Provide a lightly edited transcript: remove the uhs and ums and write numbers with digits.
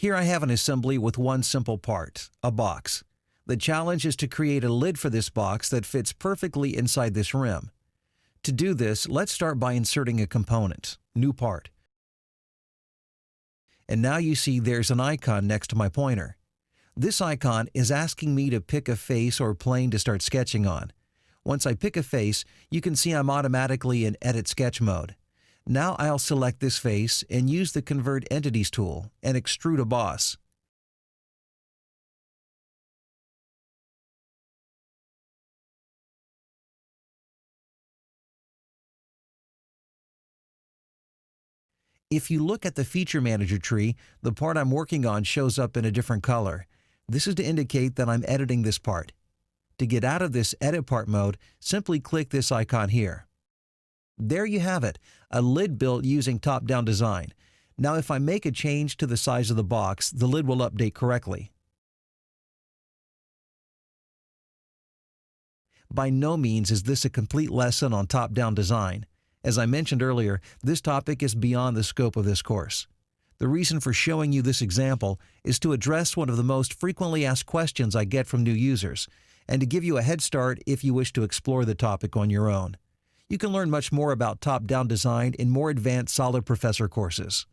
Here I have an assembly with one simple part, a box. The challenge is to create a lid for this box that fits perfectly inside this rim. To do this, let's start by inserting a component, New Part. And now you see there's an icon next to my pointer. This icon is asking me to pick a face or plane to start sketching on. Once I pick a face, you can see I'm automatically in Edit Sketch mode. Now I'll select this face and use the Convert Entities tool and extrude a boss. If you look at the Feature Manager tree, the part I'm working on shows up in a different color. This is to indicate that I'm editing this part. To get out of this Edit Part mode, simply click this icon here. There you have it, a lid built using top-down design. Now if I make a change to the size of the box, the lid will update correctly. By no means is this a complete lesson on top-down design. As I mentioned earlier, this topic is beyond the scope of this course. The reason for showing you this example is to address one of the most frequently asked questions I get from new users, and to give you a head start if you wish to explore the topic on your own. You can learn much more about top-down design in more advanced Solid Professor courses.